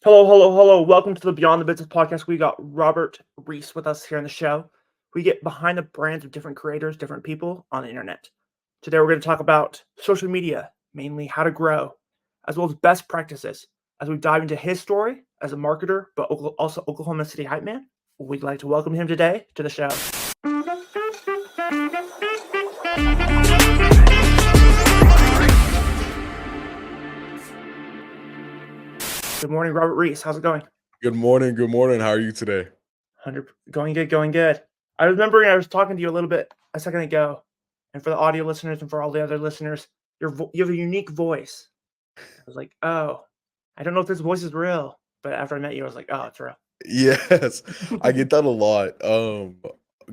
Hello, hello, hello. Welcome to the Beyond the Business podcast. We got Robert Reiss with us here on the show. We get behind the brands of different creators, different people on the internet. Today, we're going to talk about social media, mainly how to grow, as well as best practices. As we dive into his story as a marketer, but also Oklahoma City hype man, we'd like to welcome him today to the show. Good morning, Robert Reiss. How's it going? Good morning. Good morning. How are you today? 100 going good, going good. I remember I was talking to you a little bit a second ago, and for the audio listeners and for all the other listeners, you have a unique voice. I was like, oh, I don't know if this voice is real, but after I met you, I was like, oh, it's real. Yes, I get that a lot.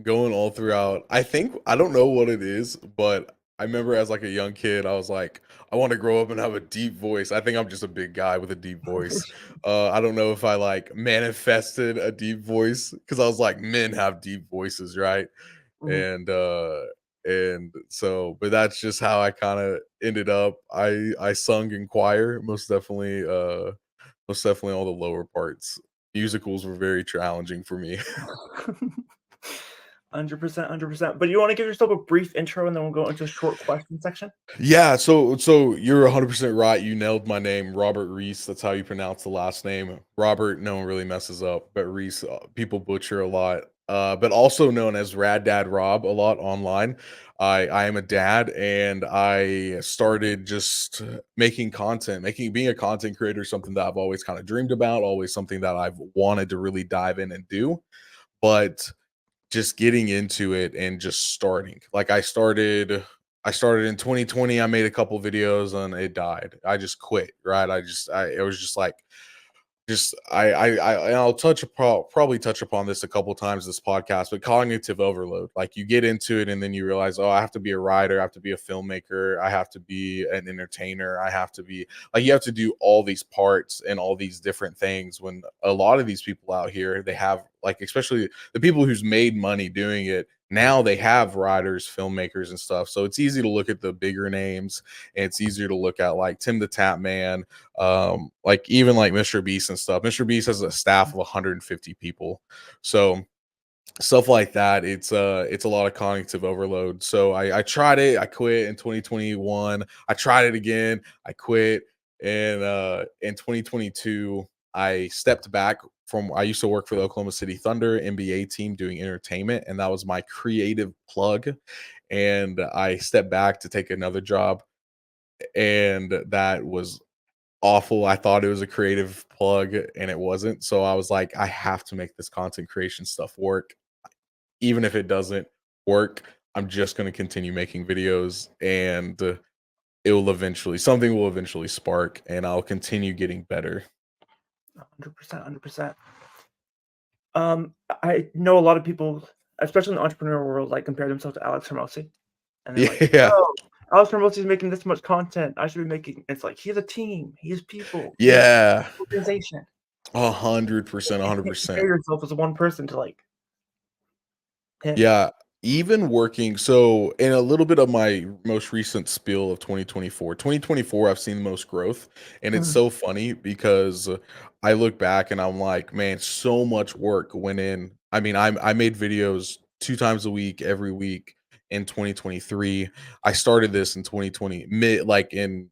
Going all throughout. I don't know what it is, but I remember as like a young kid, I was like, I want to grow up and have a deep voice. I think I'm just a big guy with a deep voice. I don't know if I like manifested a deep voice because I was like, men have deep voices, right? Mhm. And so, but that's just how I kind of ended up. I sung in choir, most definitely. Most definitely all the lower parts. Musicals were very challenging for me. 100%, 100%. But you want to give yourself a brief intro, and then we'll go into a short question section. Yeah, so you're 100% right. You nailed my name, Robert Reiss. That's how you pronounce the last name. Robert, no one really messes up, but Reiss, people butcher a lot. But also known as Rad Dad Rob a lot online. I am a dad, and I started just making content, making being a content creator, something that I've always kind of dreamed about, always something that I've wanted to really dive in and do. But just getting into it and just starting. Like I started in 2020. I made a couple videos and it died. I just quit, right? It was just like just and I'll probably touch upon this a couple times this podcast, but cognitive overload. Like you get into it and then you realize, oh, I have to be a writer, I have to be a filmmaker, I have to be an entertainer, I have to be like you have to do all these parts and all these different things when a lot of these people out here, they have like especially the people who's made money doing it. Now they have writers, filmmakers, and stuff. So it's easy to look at the bigger names and it's easier to look at like Tim the Tap Man, like even like Mr. Beast and stuff. Mr. Beast has a staff of 150 people. So stuff like that, it's a lot of cognitive overload. So I tried it, I quit in 2021. I tried it again, I quit. And in 2022, I stepped back from I used to work for the Oklahoma City Thunder NBA team doing entertainment, and that was my creative plug. And I stepped back to take another job, and that was awful. I thought it was a creative plug and it wasn't. So I was like, I have to make this content creation stuff work. Even if it doesn't work, I'm just going to continue making videos and something will eventually spark and I'll continue getting better. 100%, 100%. I know a lot of people, especially in the entrepreneurial world, like compare themselves to Alex Hermosi, and they're like, Yeah. "Oh, Alex Hermosi is making this much content. I should be making." It's like he's a team. He's people. He's Yeah. organization. 100%. You can't compare 100%. yourself as one person to like him. Yeah, even working so in a little bit of my most recent spiel of 2024, I've seen the most growth, and it's Mhm. so funny because I look back and I'm like, man, so much work went in. I mean, I made videos 2 times a week every week in 2023. I started this in 2020 mid like in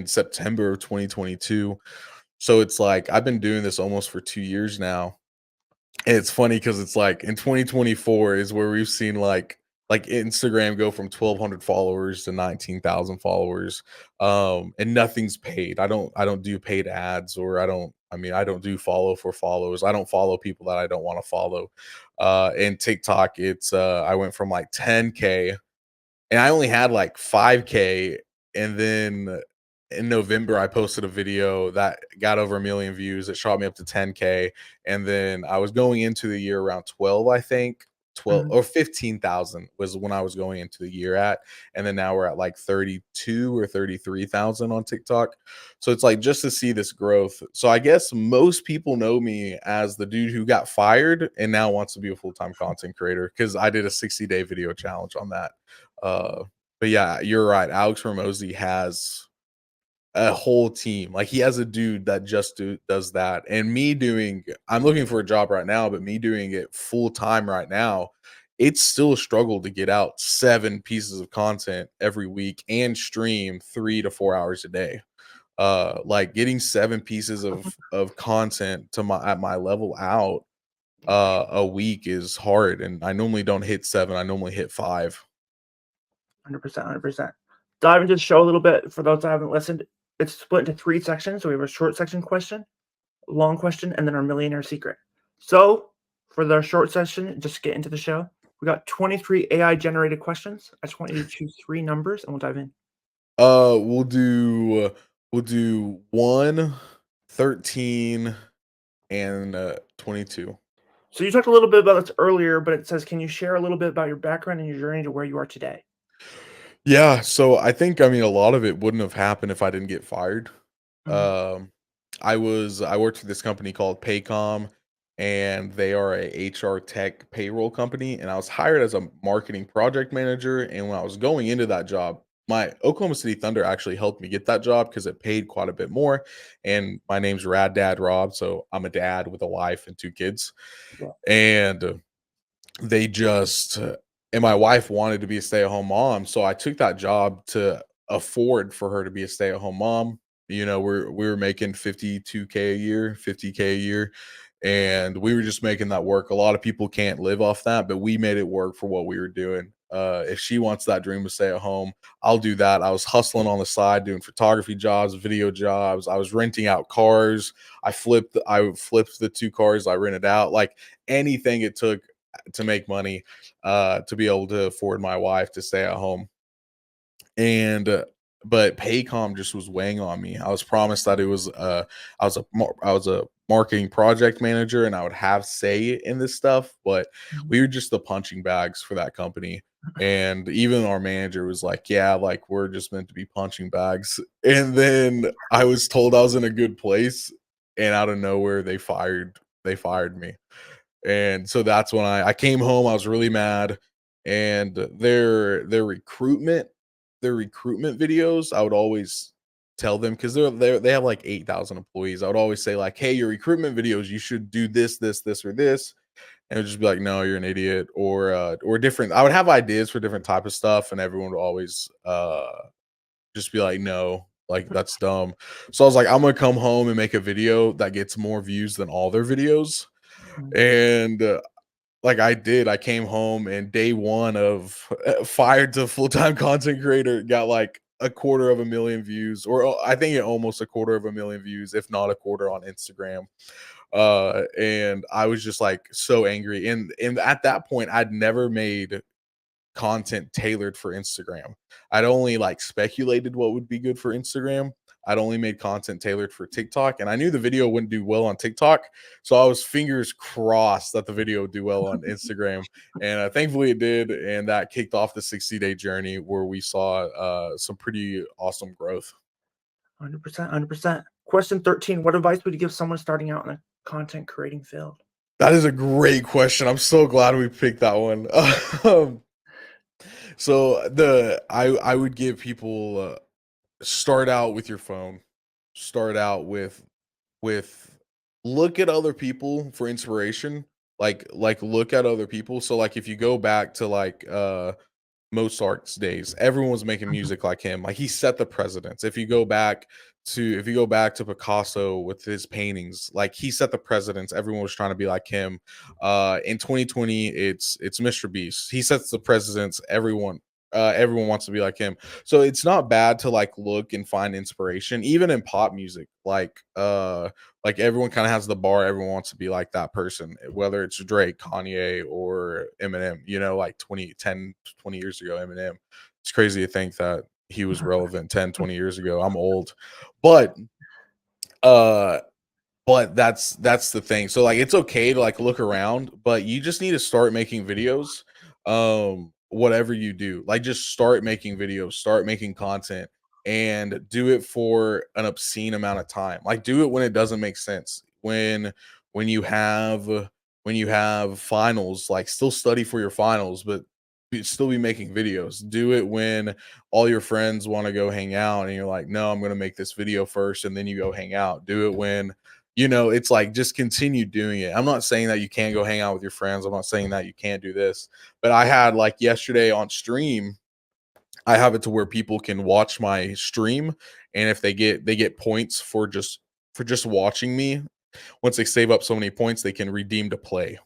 September of 2022. So it's like I've been doing this almost for 2 years now, and it's funny because it's like in 2024 is where we've seen like Instagram go from 1,200 followers to 19,000 followers, and nothing's paid. I don't do paid ads, or I don't do follow for follows. I don't follow people that I don't want to follow. And TikTok, I went from like 10K and I only had like 5K. And then in November, I posted a video that got over 1 million views. It shot me up to 10K. And then I was going into the year around 12, I think. 12 Mhm. or 15,000 was when I was going into the year at. And then now we're at like 32 or 33,000 on TikTok. So it's like just to see this growth. So I guess most people know me as the dude who got fired and now wants to be a full-time content creator because I did a 60-day video challenge on that. Uh, but yeah, you're right. Alex Ramosi has a whole team. Like he has a dude that just does that. And I'm looking for a job right now, but me doing it full time right now, it's still a struggle to get out 7 pieces of content every week and stream 3 to 4 hours a day. Like getting 7 pieces of content to my at my level out a week is hard, and I normally don't hit 7, I normally hit 5. 100%, 100%. Dive into the show a little bit for those that haven't listened. It's split into 3 sections. So we have a short section question, a long question, and then our millionaire secret. So for the short session, just get into the show. We got 23 AI generated questions. I just want you to choose 3 numbers and we'll dive in. We'll do 1, 13, and 22. So you talked a little bit about this earlier, but it says, can you share a little bit about your background and your journey to where you are today? Yeah, so I mean a lot of it wouldn't have happened if I didn't get fired. Mhm. Um, I worked for this company called Paycom, and they are a HR tech payroll company, and I was hired as a marketing project manager. And when I was going into that job, my Oklahoma City Thunder actually helped me get that job because it paid quite a bit more. And my name's Rad Dad Rob, so I'm a dad with a wife and 2 kids. Yeah. And they just and my wife wanted to be a stay-at-home mom, so I took that job to afford for her to be a stay-at-home mom. You know, we were making 52K a year, 50K a year, and we were just making that work. A lot of people can't live off that, but we made it work for what we were doing. If she wants that dream to stay at home, I'll do that. I was hustling on the side, doing photography jobs, video jobs. I was renting out cars. I flipped the 2 cars I rented out. Like anything it took to make money, to be able to afford my wife to stay at home. And but Paycom just was weighing on me. I was promised that I was a marketing project manager and I would have say in this stuff, but Mhm. we were just the punching bags for that company. And even our manager was like, "Yeah, like we're just meant to be punching bags." And then I was told I was in a good place, and out of nowhere they fired me. And so that's when I came home, I was really mad, and their recruitment videos, I would always tell them because they have like 8,000 employees. I would always say like, "Hey, your recruitment videos, you should do this, this, this, or this." And it would just be like, "No, you're an idiot," or different. I would have ideas for different type of stuff, and everyone would always just be like, "No, like that's dumb." So I was like, "I'm gonna come home and make a video that gets more views than all their videos." Mhm. And like I did. I came home and day 1 of fired to full-time content creator got like a quarter of a million views, or I think it almost a quarter of a million views, if not a quarter on Instagram. And I was just like so angry. And at that point, I'd never made content tailored for Instagram. I'd only like speculated what would be good for Instagram. I'd only made content tailored for TikTok, and I knew the video wouldn't do well on TikTok. So I was fingers crossed that the video would do well on Instagram. And thankfully it did. And that kicked off the 60-day journey where we saw some pretty awesome growth. 100%, 100%. Question 13. What advice would you give someone starting out in the content creating field? That is a great question. I'm so glad we picked that one. um, so I would give people start out with your phone. Start out with look at other people for inspiration. Like look at other people. So like if you go back to like Mozart's days, everyone was making Mhm. music like him. Like he set the precedents. If you go back to Picasso with his paintings, like he set the precedents. Everyone was trying to be like him. In 2020, it's Mr. Beast. He sets the precedents. Everyone wants to be like him. So it's not bad to like look and find inspiration, even in pop music. Like everyone kind of has the bar. Everyone wants to be like that person, whether it's Drake, Kanye, or Eminem. You know, like 20 years ago, Eminem. It's crazy to think that he was relevant 10, 20 years ago. I'm old, but uh that's the thing. So like it's okay to like look around, but you just need to start making videos. Whatever you do, like just start making videos, start making content, and do it for an obscene amount of time. Like do it when it doesn't make sense. When you have finals, like still study for your finals, but still be making videos. Do it when all your friends want to go hang out and you're like, no, I'm going to make this video first, and then you go hang out. Do it when, it's like, just continue doing it. I'm not saying that you can't go hang out with your friends. I'm not saying that you can't do this, but I had, like, yesterday on stream, I have it to where people can watch my stream, and if they get points for just watching me. Once they save up so many points, they can redeem to play,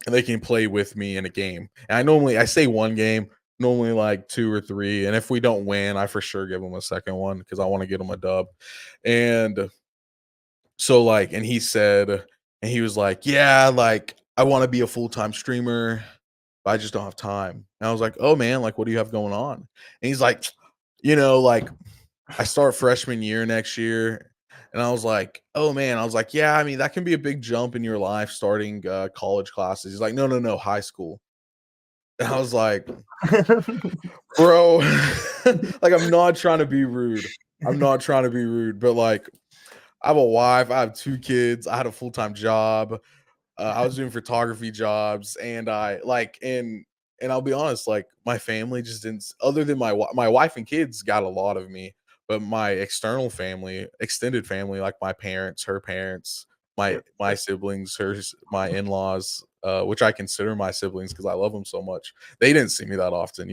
and they can play with me in a game. And I say one game, normally like 2 or 3, and if we don't win, I for sure give them a second one because I want to get them a dub. And so, like, and he was like, yeah, like, I want to be a full-time streamer, but I just don't have time. And I was like, oh man, like, what do you have going on? And he's like, like, I start freshman year next year. And I was like, oh man, I was like, yeah, I mean, that can be a big jump in your life, starting college classes. He's like, no, no, no, high school. And I was like, bro, like, I'm not trying to be rude. I'm not trying to be rude, but, like, I have a wife, I have 2 kids, I had a full-time job. I was doing photography jobs, and I like, and I'll be honest, like, my family just didn't, other than my wife and kids got a lot of me, but my external family, extended family, like my parents, her parents, my Yep, my yep. siblings, hers, my in-laws, which I consider my siblings because I love them so much. They didn't see me that often.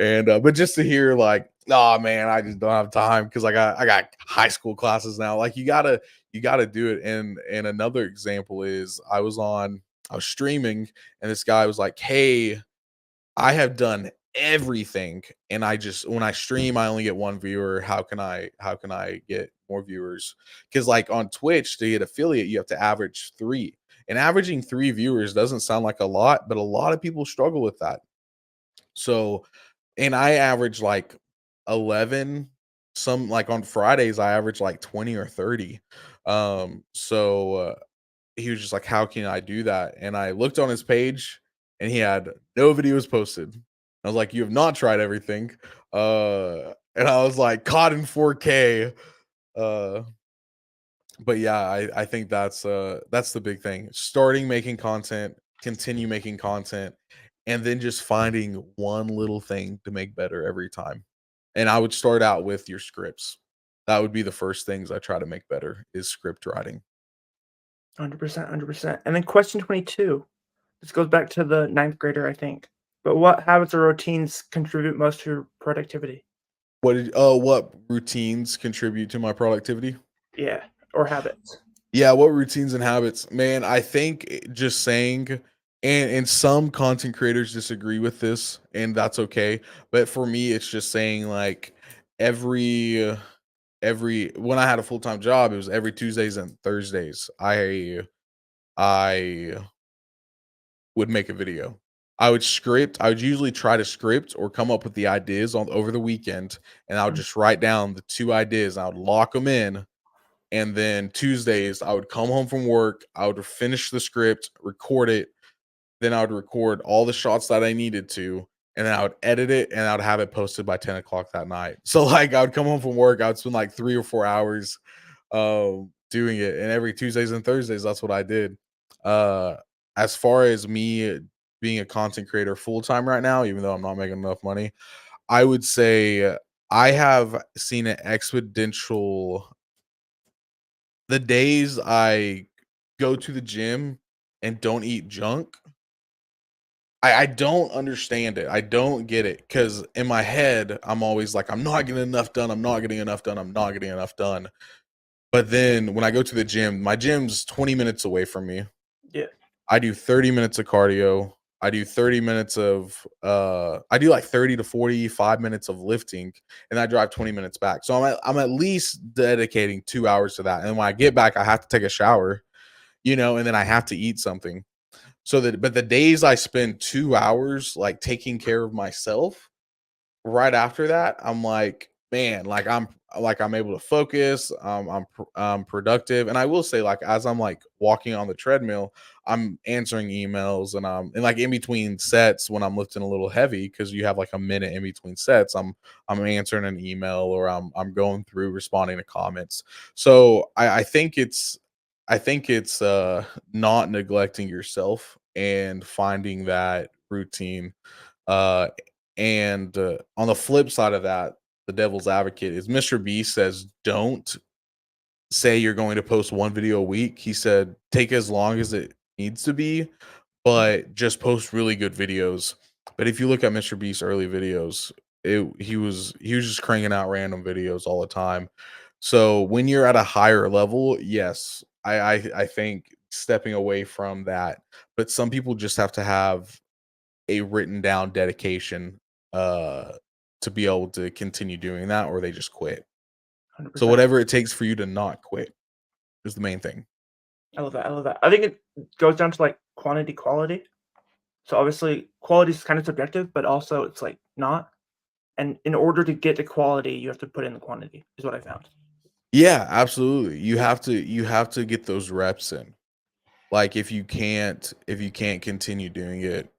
And but just to hear, like, oh man, I just don't have time because I got high school classes now. Like, you gotta do it. And another example is I was streaming, and this guy was like, hey, I have done everything, and when I stream, I only get 1 viewer. How can I get more viewers? Because, like, on Twitch, to get affiliate, you have to average 3. And averaging 3 viewers doesn't sound like a lot, but a lot of people struggle with that. So, and I average like 11. Some, like, on Fridays, I average like 20 or 30. So he was just like, how can I do that? And I looked on his page, and he had no videos posted. I was like, you have not tried everything. And I was like, caught in 4K. Uh, but yeah, I think that's the big thing. Starting making content, continue making content, and then just finding one little thing to make better every time. And I would start out with your scripts. That would be the first things I try to make better, is script writing. 100%, 100%. And then question 22. This goes back to the ninth grader, I think. But what habits or routines contribute most to your productivity? What routines contribute to my productivity? Yeah, or habits. Yeah, what routines and habits? Man, I think just saying, and some content creators disagree with this, and that's okay. But for me, it's just saying, like, every every when I had a full-time job, it was every Tuesdays and Thursdays. I would make a video. I would usually try to script or come up with the ideas on over the weekend, and I would Mm, just write down the 2 ideas. I would lock them in, and then Tuesdays, I would come home from work, I would finish the script, record it, then I would record all the shots that I needed to, and then I would edit it, and I would have it posted by 10 o'clock that night. So, like, I would come home from work, I would spend like 3 or 4 hours doing it, and every Tuesdays and Thursdays, that's what I did. Uh, as far as me being a content creator full time right now, even though I'm not making enough money, I would say I have seen an exponential, the days I go to the gym and don't eat junk. I don't understand it. I don't get it, because in my head, I'm always like, I'm not getting enough done. I'm not getting enough done. I'm not getting enough done. But then when I go to the gym, my gym's 20 minutes away from me. yeah. I do 30 minutes of cardio. I do like 30 to 45 minutes of lifting, and I drive 20 minutes back. So I'm at least dedicating 2 hours to that. And when I get back, I have to take a shower, and then I have to eat something. But the days I spend 2 hours, like, taking care of myself, right after that, I'm like, man, like I'm able to focus. I'm productive, and I will say, like, as I'm, like, walking on the treadmill, I'm answering emails, and like, in between sets when I'm lifting a little heavy, because you have like a minute in between sets. I'm answering an email, or I'm going through responding to comments. So I think it's not neglecting yourself and finding that routine. Uh, and on the flip side of that, the devil's advocate is Mr. B says, don't say you're going to post one video a week. He said, take as long as it needs to be, but just post really good videos. But if you look at Mr. Beast's early videos, he was just cranking out random videos all the time. So when you're at a higher level, yes, I think stepping away from that. But some people just have to have a written down dedication uh to be able to continue doing that, or they just quit. So 100%. whatever it takes for you to not quit is the main thing. I love that. I love that. I think it goes down to like quantity, quality. So obviously, quality is kind of subjective, but also it's like not. And in order to get to quality, you have to put in the quantity, is what I found. Yeah, absolutely. You have to get those reps in. Like if you can't continue doing it,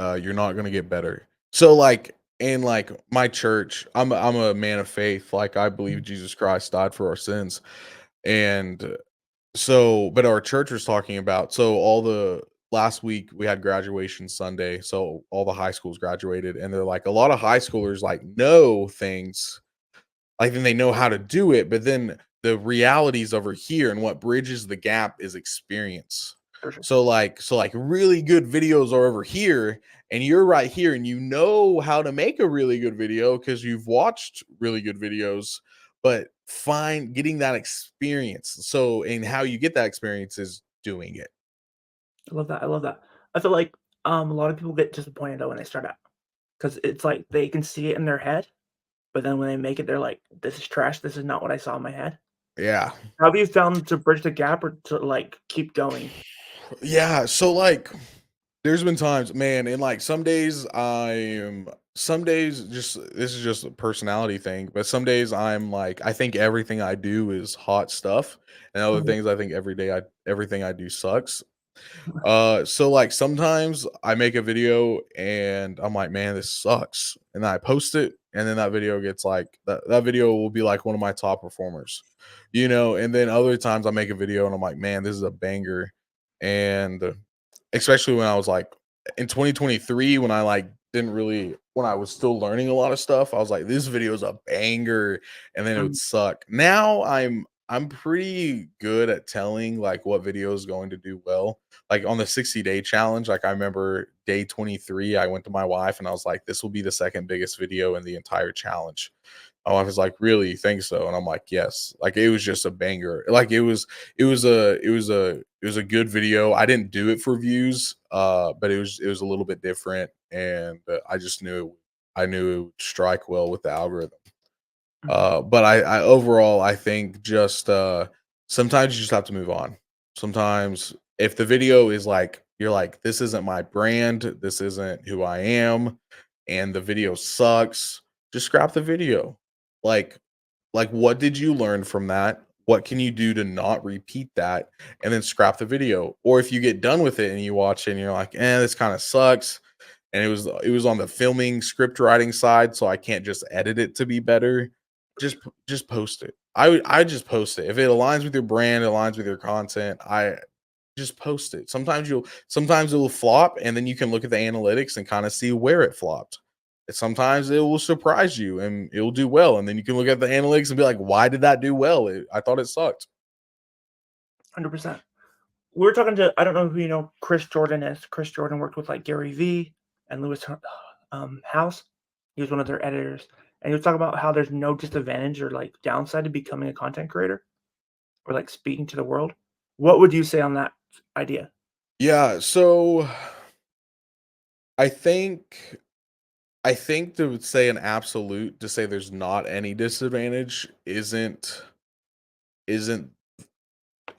you're not gonna get better. So like in like my church, I'm a man of faith. Like I believe Mhm. Jesus Christ died for our sins. And so, but our church was talking about, so all the last week we had graduation Sunday, so all the high schools graduated, and they're like a lot of high schoolers like know things, like then they know how to do it, but then the realities over here and what bridges the gap is experience. For sure. So like really good videos are over here and you're right here and you know how to make a really good video because you've watched really good videos, but find getting that experience. So and how you get that experience is doing it. I love that. I love that. I feel like a lot of people get disappointed though when they start out because it's like they can see it in their head, but then when they make it, they're like, "This is trash. This is not what I saw in my head." Yeah. How have you found to bridge the gap or to like keep going? Yeah, so like there's been times, man, and like some days just this is just a personality thing, but some days I'm like I think everything I do is hot stuff, and other Mhm. things I think everything I do sucks. So like sometimes I make a video and I'm like, man, this sucks. And then I post it, and then that video gets like that video will be like one of my top performers, and then other times I make a video and I'm like, man, this is a banger. And especially when I was like in 2023, when I like didn't really when I was still learning a lot of stuff, I was like, this video is a banger, and then it would Mhm. suck. Now I'm pretty good at telling like what video is going to do well, like on the 60-day challenge. Like I remember day 23, I went to my wife and I was like, this will be the second biggest video in the entire challenge. My wife was like, really, you think so? And I'm like, yes. Like it was just a banger. Like it was a good video. I didn't do it for views, but it was a little bit different, and I just knew it would strike well with the algorithm. Mhm. But I overall I think just sometimes you just have to move on. Sometimes if the video is like you're like, this isn't my brand, this isn't who I am, and the video sucks, just scrap the video. Like what did you learn from that? What can you do to not repeat that? And then scrap the video. Or if you get done with it and you watch it and you're like, this kind of sucks, and it was on the filming script writing side, so I can't just edit it to be better. For sure. Just post it. I just post it. If it aligns with your brand, aligns with your content, I just post it. Sometimes it will flop, and then you can look at the analytics and kind of see where it flopped. And sometimes it will surprise you and it will do well, and then you can look at the analytics and be like, why did that do well? I thought it sucked. 100%. We were talking to, I don't know who you know Chris Jordan is. Chris Jordan worked with like Gary Vee and Lewis House. He was one of their editors. And he was talking about how there's no disadvantage or like downside to becoming a content creator or like speaking to the world. What would you say on that idea? Yeah, so I think I think to say an absolute to say there's not any disadvantage isn't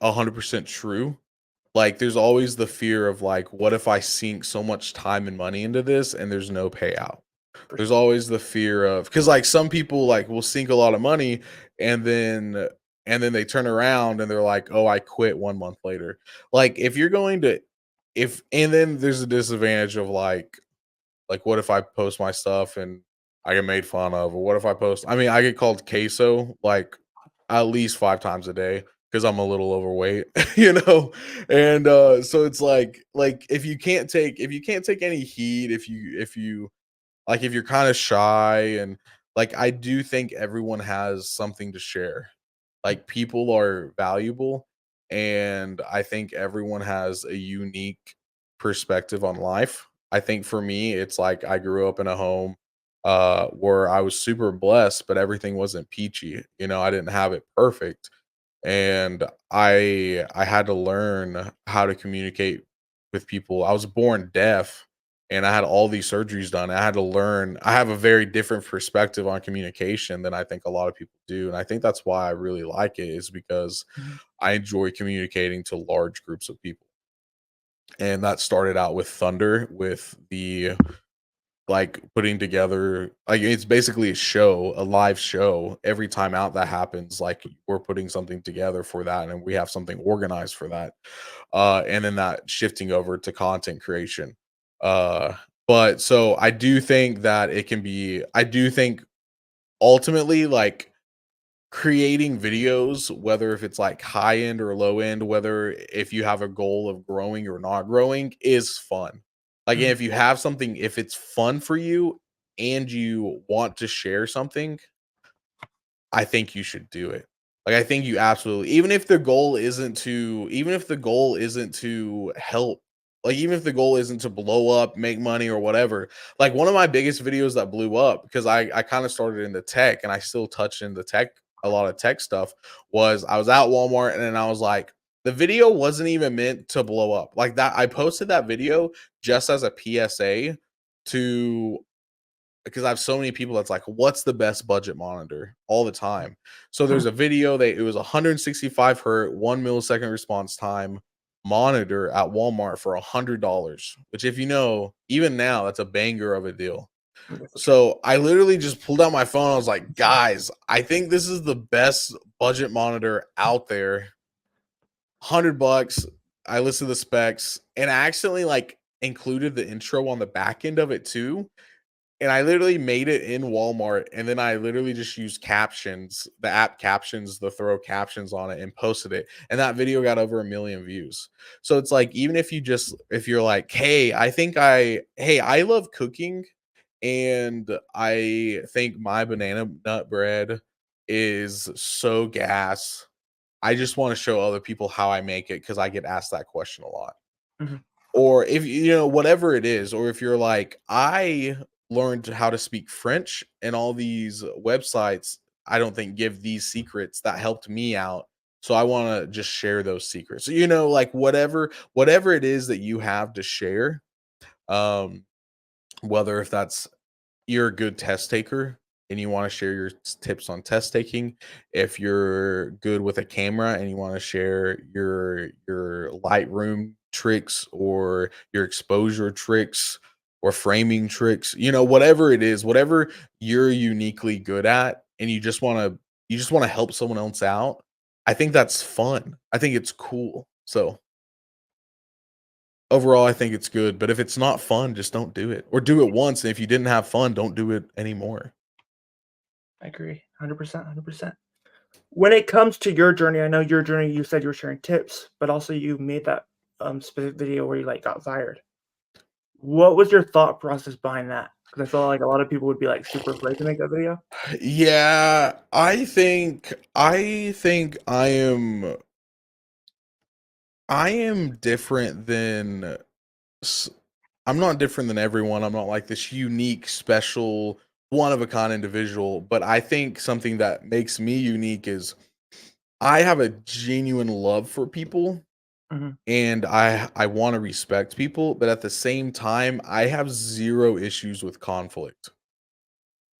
100% true. Like there's always the fear of like, what if I sink so much time and money into this and there's no payout? For There's sure. always the fear of, because like some people like will sink a lot of money and then they turn around and they're like, oh, I quit 1 month later. Like if you're going to if and then there's a disadvantage of like, what if I post my stuff and I get made fun of? Or what if I post I mean, I get called queso, like, at least 5 times a day because 'cause I'm a little overweight, you know? And, so it's like, if you can't take any heat, if you Like if you're kind of shy and like I do think everyone has something to share. Like people are valuable and I think everyone has a unique perspective on life. I think for me it's like I grew up in a home where I was super blessed but everything wasn't peachy. You know, I didn't have it perfect and I had to learn how to communicate with people. I was born deaf and I had all these surgeries done. I had to learn. I have a very different perspective on communication than I think a lot of people do, and I think that's why I really like it is because Mhm. I enjoy communicating to large groups of people. And that started out with Thunder with the like putting together like it's basically a show, a live show. Every time out that happens, like we're putting something together for that and we have something organized for that. And then that shifting over to content creation. Uh but so I do think that it can be I do think ultimately like creating videos, whether if it's like high end or low end, whether if you have a goal of growing or not growing, is fun. Like Mhm. if you have something, if it's fun for you and you want to share something, I think you should do it. Like I think you absolutely even if the goal isn't to even if the goal isn't to help, like even if the goal isn't to blow up, make money or whatever. Like one of my biggest videos that blew up because I kind of started into tech and I still touch into tech a lot of tech stuff was I was at Walmart and then I was like the video wasn't even meant to blow up. Like that I posted that video just as a PSA to because I have so many people that's like, what's the best budget monitor all the time? So there's a video that it was 165 hertz, 1 millisecond response time monitor at Walmart for $100, which if you know, even now, that's a banger of a deal. Yeah, for sure. So I literally just pulled out my phone. I was like, guys, I think this is the best budget monitor out there. $100. I listened to the specs and I accidentally like included the intro on the back end of it too and I literally made it in Walmart, and then I literally just used captions, the app captions, the throw captions on it and posted it. And that video got over 1 million views. So it's like, even if you just, if you're like, hey, I love cooking and I think my banana nut bread is so gas. I just want to show other people how I make it because I get asked that question a lot Mhm. or if you know whatever it is or if you're like I learned how to speak French and all these websites I don't think give these secrets that helped me out, so I want to just share those secrets, so, you know, like whatever it is that you have to share, um whether if that's you're a good test taker and you want to share your tips on test taking, if you're good with a camera and you want to share your Lightroom tricks or your exposure tricks or framing tricks, you know, whatever it is, whatever you're uniquely good at and you just want to help someone else out, I think that's fun. I think it's cool. So overall, I think it's good, but if it's not fun, just don't do it, or do it once, and if you didn't have fun, don't do it anymore. I agree. 100%, 100%. When it comes to your journey, I know your journey, you said you were sharing tips, but also you made that, specific video where you, like, got fired. What was your thought process behind that? Because I feel like a lot of people would be, like, super afraid to make that video. Yeah, I think I am different than s I'm not different than everyone, I'm not like this unique, special, one of a kind individual, but I think something that makes me unique is I have a genuine love for people Mhm. and I wanna respect people, but at the same time, I have 0 issues with conflict.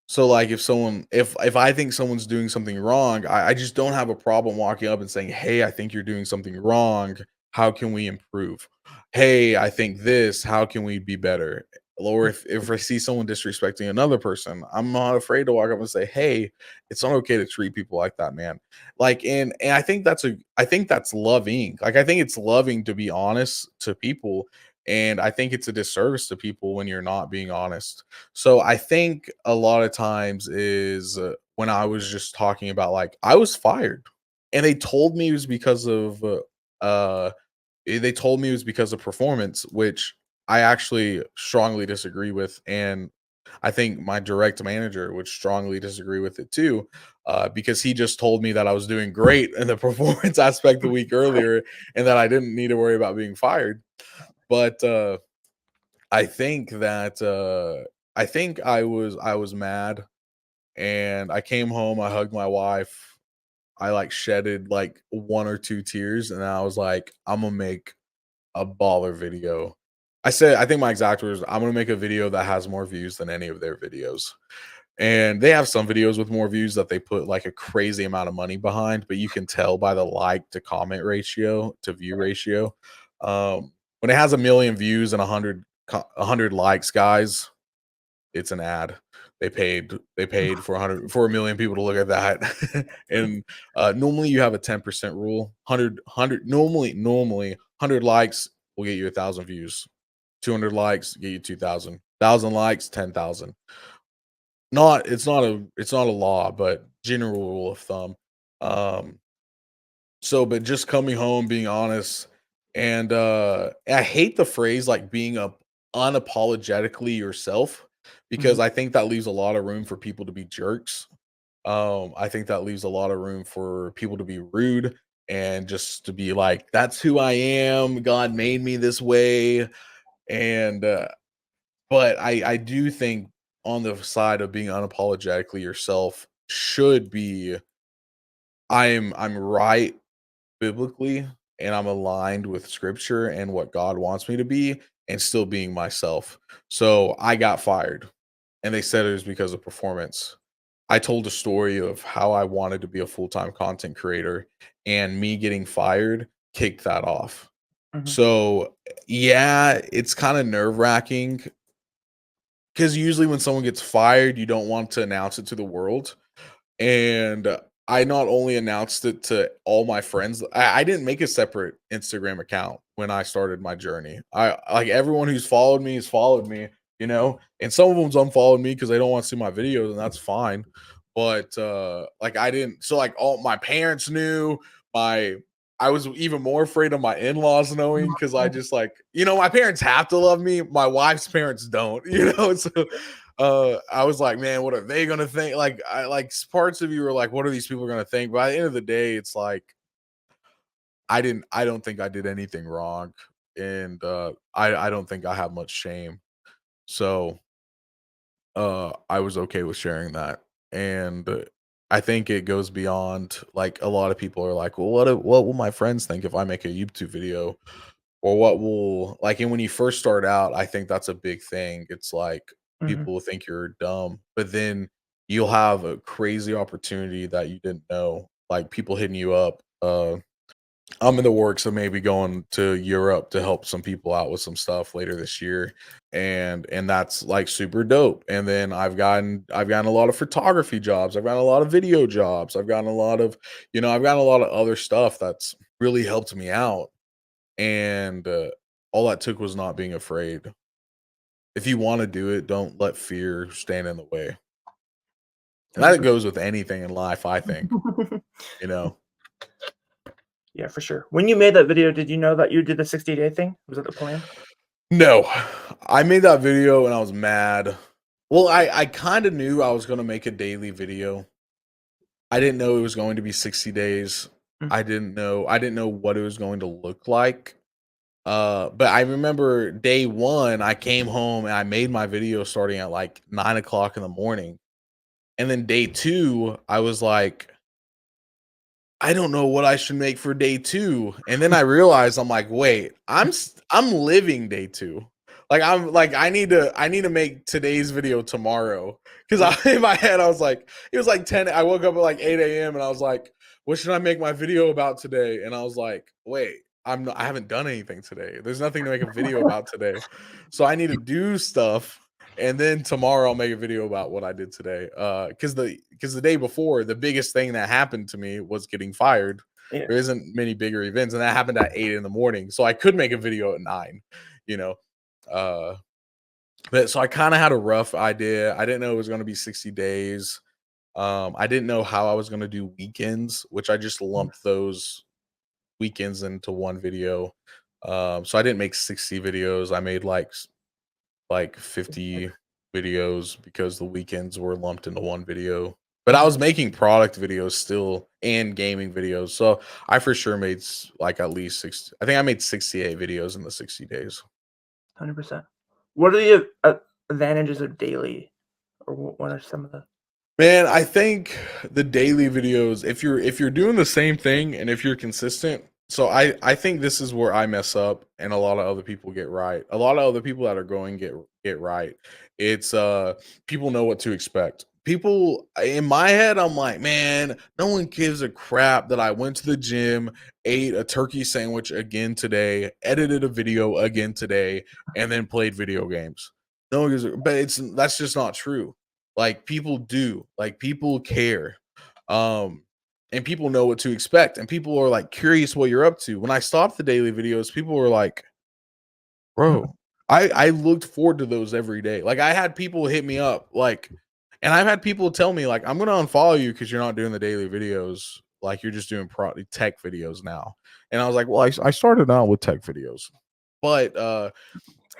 So, like, if I think someone's doing something wrong, I just don't have a problem walking up and saying, "Hey, I think you're doing something wrong. How can we improve? Hey, I think this. How can we be better?" Or if I see someone disrespecting another person, I'm not afraid to walk up and say, "Hey, it's not okay to treat people like that, man." Like, and I think that's loving. Like, I think it's loving to be honest to people, and I think it's a disservice to people when you're not being honest. So I think a lot of times is when I was just talking about like I was fired and they told me it was because of uh they told me it was because of performance, which I actually strongly disagree with. And I think my direct manager would strongly disagree with it too, because he just told me that I was doing great in the performance aspect the week earlier, and that I didn't need to worry about being fired. But I think that I was mad, and I came home. I hugged my wife. I like shedded like one or two tears, and I was like, I'm gonna make a baller video. I think my exact words, I'm gonna make a video that has more views than any of their videos. And they have some videos with more views that they put like a crazy amount of money behind, but you can tell by the like to comment ratio to view ratio. When it has a million views and 100 likes, guys, it's an ad. They paid for 100 for a million people to look at that. And normally you have a 10% rule. 100 normally 100 likes will get you 1,000 views. 200 likes get you 2,000. 1,000 likes 10,000. It's not a law, but general rule of thumb. Um but just coming home, being honest, and I hate the phrase like being unapologetically yourself, because Mhm. I think that leaves a lot of room for people to be jerks. I think that leaves a lot of room for people to be rude and just to be like, that's who I am. God made me this way. And but I do think on the side of being unapologetically yourself should be I'm right biblically, and I'm aligned with scripture and what God wants me to be, and still being myself. So I got fired, and they said it was because of performance. I told a story of how I wanted to be a full-time content creator, and me getting fired kicked that off. Mhm. So yeah, it's kind of nerve-wracking, because usually when someone gets fired, you don't want to announce it to the world. And I not only announced it to all my friends, I didn't make a separate Instagram account when I started my journey. I like everyone who's followed me has followed me, and some of them's unfollowed me because they don't want to see my videos, and that's fine. But like I didn't, so like all my parents knew, my I was even more afraid of my in-laws knowing, because I just like, my parents have to love me. My wife's parents don't, so I was like, man, what are they gonna think? Like, parts of you were like, what are these people gonna think? But at the end of the day, it's like I don't think I did anything wrong. And I don't think I have much shame. So I was okay with sharing that. And I think it goes beyond, like, a lot of people are like, well, what will my friends think if I make a YouTube video? Or what will, like, and when you first start out, I think that's a big thing. It's like Mhm. people will think you're dumb, but then you'll have a crazy opportunity that you didn't know, like people hitting you up. I'm in the works of maybe going to Europe to help some people out with some stuff later this year, and that's like super dope. And then I've gotten a lot of photography jobs. I've gotten a lot of video jobs. I've gotten a lot of other stuff that's really helped me out. And all that took was not being afraid. If you want to do it, don't let fear stand in the way. And that 100%. goes with anything in life, I think. You know. Yeah, for sure. When you made that video, did you know that you did the 60-day thing? Was that the plan? No, I made that video and I was mad. Well, I kind of knew I was going to make a daily video. I didn't know it was going to be 60 days. Mm. I didn't know what it was going to look like. But I remember day one, I came home and I made my video starting at like 9 o'clock in the morning. And then day two, I was like, I don't know what I should make for day two. And then I realized, I'm like, wait, I'm living day two. Like I need to make today's video tomorrow. Because Yeah. in my head, I was like, it was like 10. I woke up at like 8 a.m. and I was like, what should I make my video about today? And I was like, wait, I haven't done anything today. There's nothing to make a video about today. So I need to do stuff, and then tomorrow I'll make a video about what I did today. Because the day before, the biggest thing that happened to me was getting fired. Yeah. There isn't many bigger events, and that happened at 8 in the morning. So I could make a video at 9, you know. Uh but so I kind of had a rough idea. I didn't know it was gonna be 60 days. I didn't know how I was gonna do weekends, which I just Mm. lumped those weekends into one video. So I didn't make 60 videos. I made like 50, videos because the weekends were lumped into one video. But I was making product videos still and gaming videos. So I for sure made like at least 60. I think I made 68 videos in the 60 days. 100%. What are the advantages of daily, or what are some of the? Man, I think the daily videos, if you're doing the same thing and if you're consistent, so I think this is where I mess up and a lot of other people get right. A lot of other people that are going get right. It's people know what to expect. People in my head, I'm like, man, no one gives a crap that I went to the gym, ate a turkey sandwich again today, edited a video again today, and then played video games. No one gives a, but that's just not true. Like people do, like people care. Um, and people know what to expect, and people are like curious what you're up to. When I stopped the daily videos, people were like, bro, I looked forward to those every day. Like I had people hit me up, like, and I've had people tell me, like, I'm gonna unfollow you because you're not doing the daily videos, like you're just doing tech videos now. And I was like, well, I started out with tech videos, but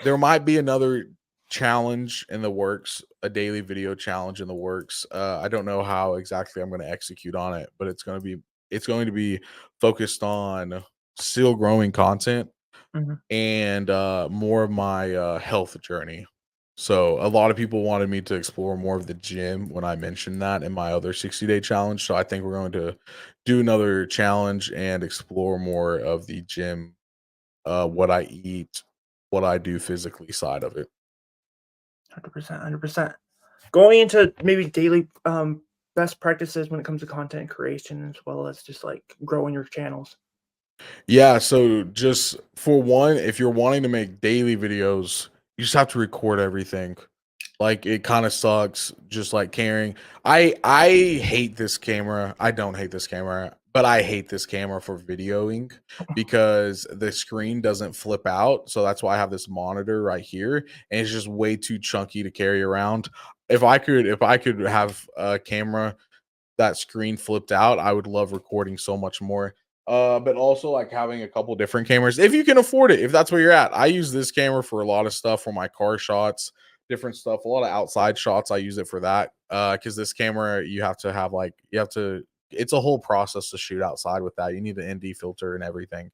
there might be another challenge in the works, a daily video challenge in the works. I don't know how exactly I'm going to execute on it, but it's going to be focused on still growing content Mhm. and more of my health journey. So a lot of people wanted me to explore more of the gym when I mentioned that in my other 60-day challenge. So I think we're going to do another challenge and explore more of the gym, what I eat, what I do physically side of it. 100%, 100%. Going into maybe daily best practices when it comes to content creation, as well as just like growing your channels. Yeah, so just for one, if you're wanting to make daily videos, you just have to record everything. Like it kind of sucks just like carrying. I hate this camera. I don't hate this camera, but I hate this camera for videoing because the screen doesn't flip out. So that's why I have this monitor right here and it's just way too chunky to carry around. If I could have a camera that screen flipped out, I would love recording so much more. But also like having a couple different cameras if you can afford it, if that's where you're at. I use this camera for a lot of stuff for my car shots, different stuff, a lot of outside shots. I use it for that. Because this camera, you have to have like you have to it's a whole process to shoot outside with that. You need the ND filter and everything.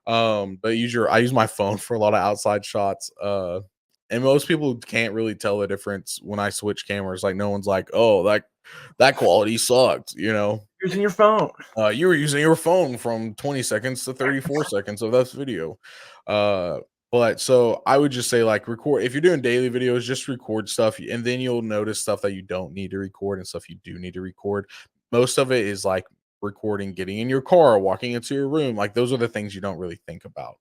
But I use my phone for a lot of outside shots. And most people can't really tell the difference when I switch cameras. Like no one's like, oh, that quality sucked, you know. Using your phone. You were using your phone from 20 seconds to 34 seconds of that video. Uh, but so I would just say like record if you're doing daily videos, just record stuff and then you'll notice stuff that you don't need to record and stuff you do need to record. Most of it is like recording getting in your car, walking into your room. Like those are the things you don't really think about.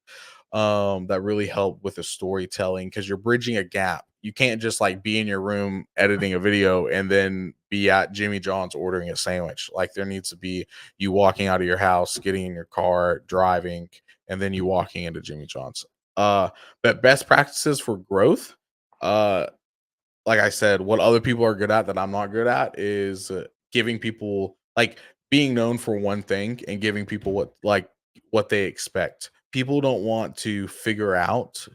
That really help with the storytelling because you're bridging a gap. You can't just like be in your room editing a video and then be at Jimmy John's ordering a sandwich. Like there needs to be you walking out of your house, getting in your car, driving, and then you walking into Jimmy John's. Uh, but best practices for growth. Uh, like I said, what other people are good at that I'm not good at is giving people like being known for one thing and giving people what they expect. People don't want to figure out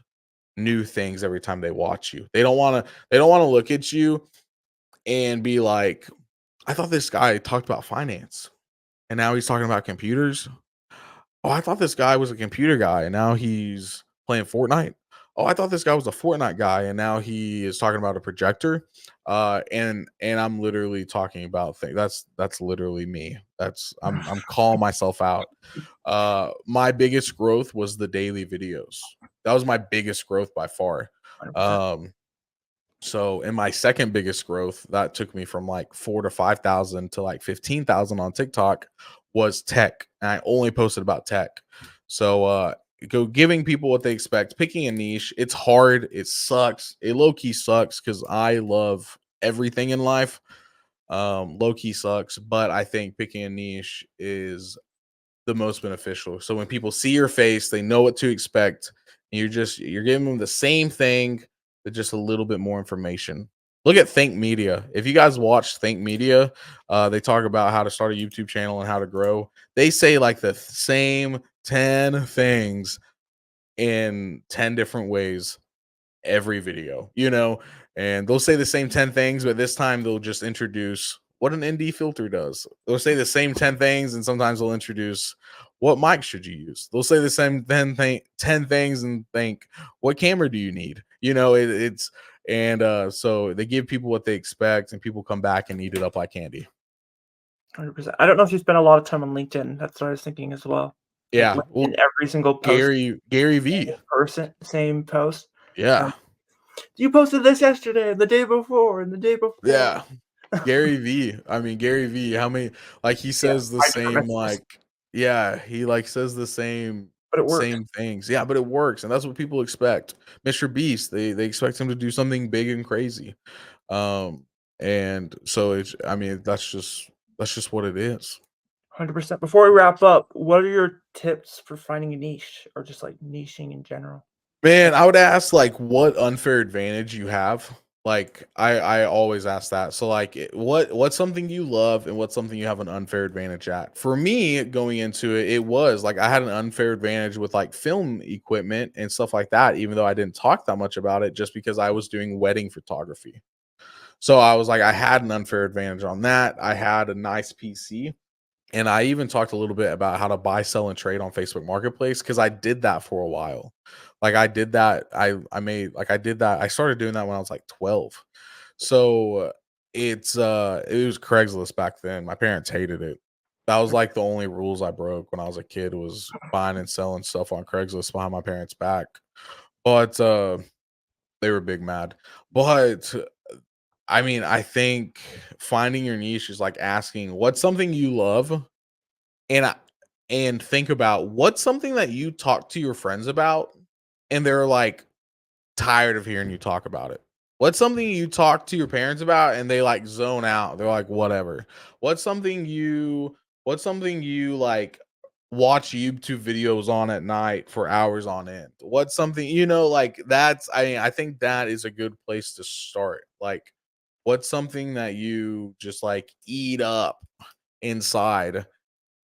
new things every time they watch you. They don't want to look at you and be like, I thought this guy talked about finance and now he's talking about computers. Oh, I thought this guy was a computer guy and now he's playing Fortnite. Oh, I thought this guy was a Fortnite guy and now he is talking about a projector. And I'm literally talking about things. That's literally me. I'm calling myself out. My biggest growth was the daily videos. That was my biggest growth by far. 100%. Um, so in my second biggest growth, that took me from like 4 to 5,000 to like 15,000 on TikTok was tech. And I only posted about tech. So go giving people what they expect, picking a niche. It's hard. It sucks. It low key sucks because I love everything in life. Low key sucks, but I think picking a niche is the most beneficial. So when people see your face, they know what to expect. And you're giving them the same thing, but just a little bit more information. Look at Think Media. If you guys watch Think Media, they talk about how to start a YouTube channel and how to grow. They say like the same 10 things in 10 different ways every video, and they'll say the same 10 things, but this time they'll just introduce what an ND filter does. They'll say the same 10 things, and sometimes they'll introduce what mic should you use. They'll say the same 10 things and think, what camera do you need? It's and so they give people what they expect, and people come back and eat it up like candy. 100%. I don't know if you spend a lot of time on LinkedIn. That's what I was thinking as well. Like Yeah, in well, every single post, Gary V. same post. Yeah, You posted this yesterday, the day before, and the day before. yeah. Gary V. I mean, Gary V. How many? Like he Yeah, says the 5 different same. messages, Yeah, he like says the same but it worked. things. Yeah, but it works, and that's what people expect. Mr. Beast. They expect him to do something big and crazy. Um, and so it's. I mean, that's just what it is. 100%. Before we wrap up, what are your tips for finding a niche or just like niching in general? Man, I would ask like what unfair advantage you have. Like I always ask that. So like what's something you love and what's something you have an unfair advantage at? For me, going into it, it was like I had an unfair advantage with like film equipment and stuff like that, even though I didn't talk that much about it just because I was doing wedding photography. So I was like I had an unfair advantage on that. I had a nice PC. And I even talked a little bit about how to buy, sell, and trade on Facebook Marketplace because I did that for a while. Like I did that. I made like I did that. I started doing that when I was like 12. So it was Craigslist back then. My parents hated it. That was like the only rules I broke when I was a kid was buying and selling stuff on Craigslist behind my parents' back. But they were big mad. But I mean, I think finding your niche is like asking what's something you love and and think about what's something that you talk to your friends about and they're like tired of hearing you talk about it. What's something you talk to your parents about and they like zone out. They're like whatever. What's something you like watch YouTube videos on at night for hours on end? What's something like that's I think that is a good place to start. Like what's something that you just like eat up inside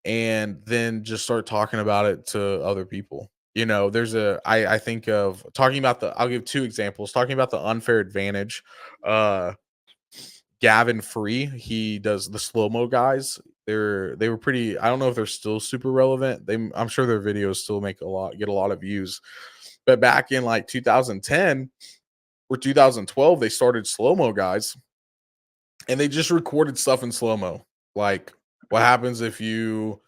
and then just start talking about it to other people. There's I think of talking about I'll give two examples. Talking about the unfair advantage. Uh Gavin Free, he does the slow-mo guys. They were pretty, I don't know if they're still super relevant. I'm sure their videos still get a lot of views. But back in like 2010 or 2012, they started slow-mo guys and they just recorded stuff in slow-mo. Like what happens if you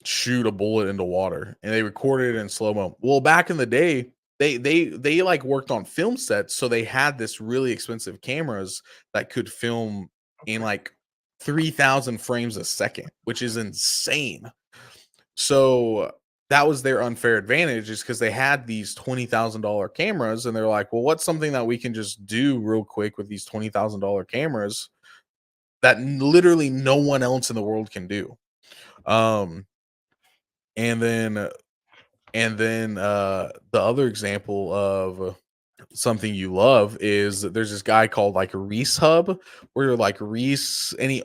shoot a bullet into water, and they recorded it in slow-mo. Well, back in the day, they like worked on film sets, so they had this really expensive cameras that could film in like 3,000 frames a second, which is insane. So that was their unfair advantage is because they had these $20,000 cameras and they're like, well, what's something that we can just do real quick with these $20,000 cameras that literally no one else in the world can do? Um, and then the other example of something you love is that there's this guy called like Reiss Hub, where like Reiss and he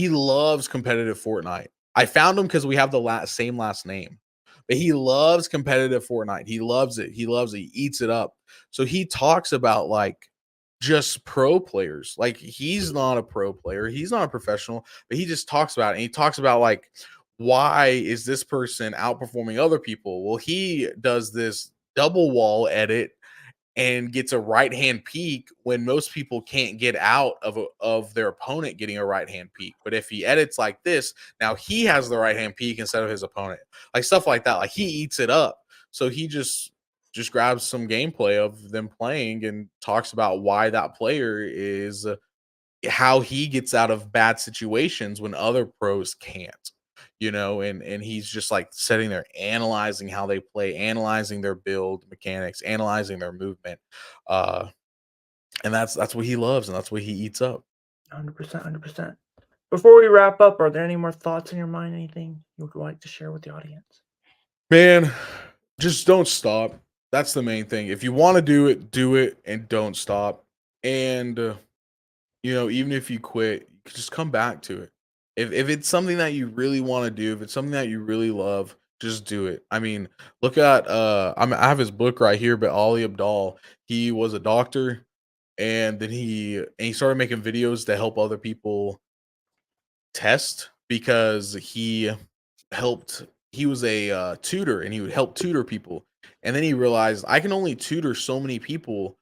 loves competitive Fortnite. I found him because we have the same last name. But he loves competitive Fortnite. He loves it. He loves it. He eats it up. So he talks about like just pro players. Like he's not a pro player. He's not a professional, but he just talks about it. And he talks about like why is this person outperforming other people? Well, he does this double wall edit and gets a right hand peek when most people can't get out of their opponent getting a right hand peek. But if he edits like this, now he has the right hand peek instead of his opponent. Like stuff like that. Like he eats it up. So he just grabs some gameplay of them playing and talks about why that player is how he gets out of bad situations when other pros can't. And he's just like sitting there analyzing how they play, analyzing their build mechanics, analyzing their movement. And that's what he loves and that's what he eats up. 100%, 100%. Before we wrap up, are there any more thoughts in your mind? Anything you would like to share with the audience? Man, just don't stop. That's the main thing. If you want to do it and don't stop. And even if you quit, you can just come back to it. If it's something that you really want to do, if it's something that you really love, Just do it. I mean, look at I have his book right here, but Ali Abdal, he was a doctor and then he started making videos to help other people test because he was a tutor and he would help tutor people. And then he realized I can only tutor so many people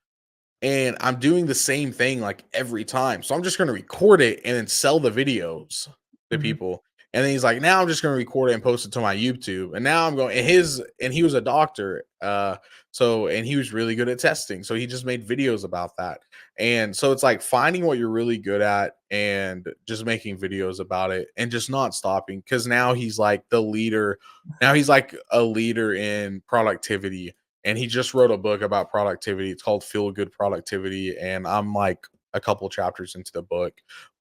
and I'm doing the same thing like every time. So I'm just going to record it and then sell the videos to Mhm. people. And then he's like, now I'm just going to record it and post it to my YouTube. And now I'm going, and he was a doctor. And he was really good at testing. So he just made videos about that. And so it's like finding what you're really good at and just making videos about it and just not stopping. Cause now he's like the leader. Now he's like a leader in productivity and he just wrote a book about productivity. It's called Feel Good Productivity, and I'm like a couple chapters into the book.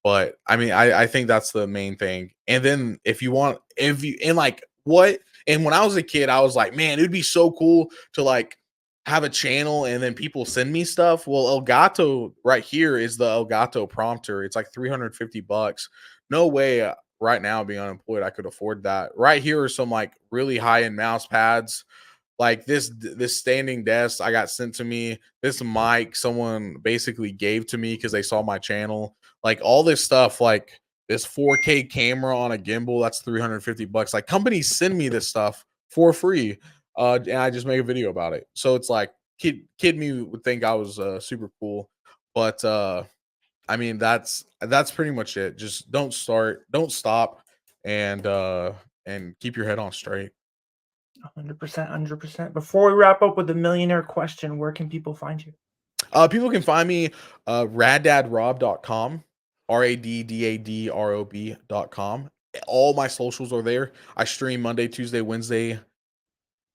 But I mean, I think that's the main thing. And then if you and like what and when I was a kid, I was like, man, it would be so cool to like have a channel and then people send me stuff. Well, Elgato right here is the Elgato prompter. It's like $350. No way right now being unemployed, I could afford that. Right here are some like really high-end mouse pads like this standing desk I got sent to me, this mic someone basically gave to me because they saw my channel, like all this stuff, like this 4K camera on a gimbal that's $350. Like companies send me this stuff for free, and I just make a video about it. So it's like kid me would think I was super cool, but I mean that's pretty much it. Just don't stop, and keep your head on straight. 100%, 100%. Before we wrap up with the millionaire question, where can people find you? People can find me raddadrob.com, raddadrob.com. All my socials are there. I stream Monday, Tuesday, Wednesday,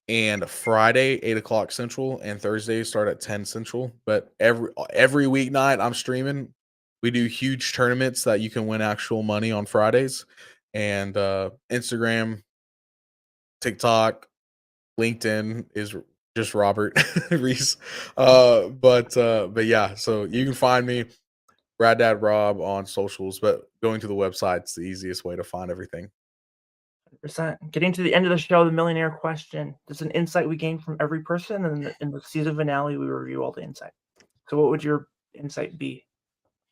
and Friday, 8 o'clock Central, and Thursdays start at 10 Central. But every weeknight I'm streaming. We do huge tournaments that you can win actual money on Fridays. And Instagram, TikTok, LinkedIn is just Robert Reiss. But yeah, so you can find me Rad Dad Rob on socials, but going to the website's the easiest way to find everything. 100%. Getting to the end of the show, the millionaire question. There's an insight we gain from every person, and in the season finale, we review all the insight. So, what would your insight be?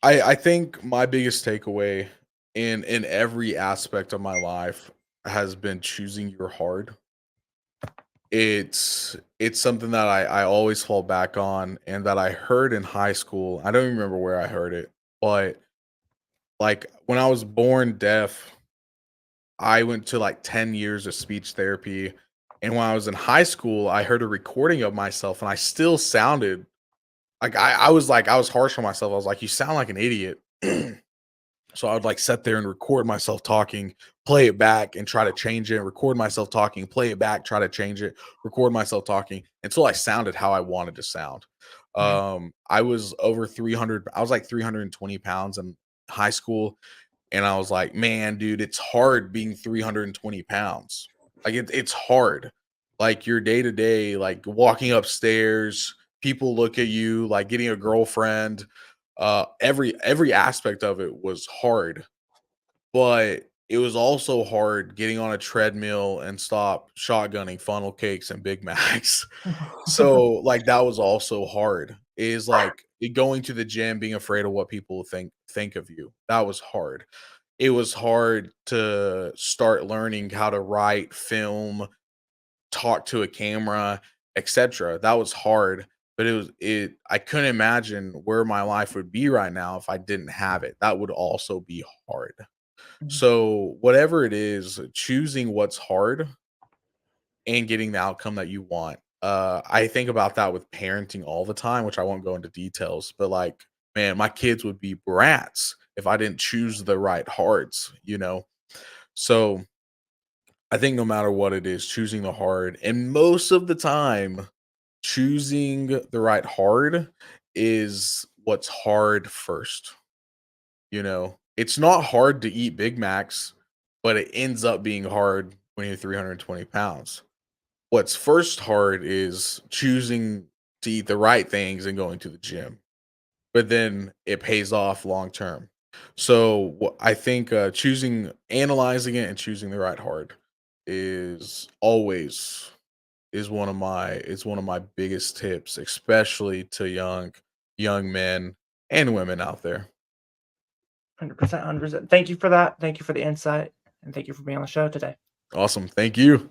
I think my biggest takeaway in every aspect of my life has been choosing your hard. It's something that I always fall back on and that I heard in high school. I don't even remember where I heard it, but like when I was born deaf, I went to like 10 years of speech therapy. And when I was in high school, I heard a recording of myself and I still sounded like I was harsh on myself. I was like, you sound like an idiot. So I would like sit there and record myself talking, play it back and try to change it, record myself talking, play it back, try to change it, record myself talking until I sounded how I wanted to sound. Mhm. I was over 300, I was like 320 pounds in high school. And I was like, man, dude, it's hard being 320 pounds. Like it's hard. Like your day to day, like walking upstairs, people look at you, like getting a girlfriend. Every aspect of it was hard, but it was also hard getting on a treadmill and stop shotgunning funnel cakes and Big Macs. So, like, that was also hard, is, like, going to the gym, being afraid of what people think of you. That was hard. It was hard to start learning how to write, film, talk to a camera, etcetera. That was hard, but I couldn't imagine where my life would be right now if I didn't have it. That would also be hard. Mhm. So, whatever it is, choosing what's hard and getting the outcome that you want. I think about that with parenting all the time, which I won't go into details, but like, man, my kids would be brats if I didn't choose the right hearts, you know? So I think no matter what it is, choosing the hard, and most of the time, choosing the right hard is what's hard first, you know? It's not hard to eat Big Macs, but it ends up being hard when you're 320 pounds. What's first hard is choosing to eat the right things and going to the gym, but then it pays off long term. So I think choosing, analyzing it, and choosing the right hard. is always is one of my biggest tips, especially to young men and women out there. 100%, 100%. Thank you for that. Thank you for the insight, and thank you for being on the show today. Awesome. Thank you.